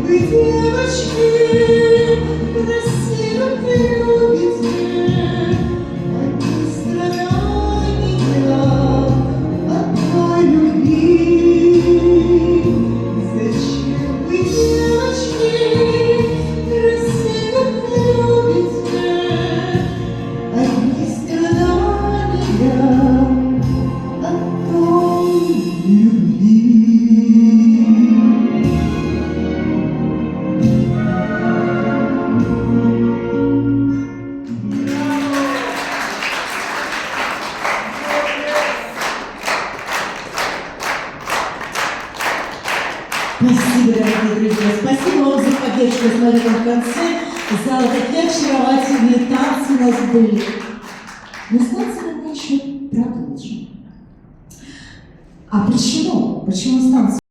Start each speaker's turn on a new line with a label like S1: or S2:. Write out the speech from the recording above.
S1: вы, девочки, красиво любите, одни страдания от той любви. Зачем вы, девочки, красиво любите, одни страдания от той любви? Спасибо, дорогие друзья, спасибо вам за поддержку. Я смотрю, в конце зала такие очаровательные танцы у нас были. Мы с танцами мы еще продолжим. А почему? Почему с танцами?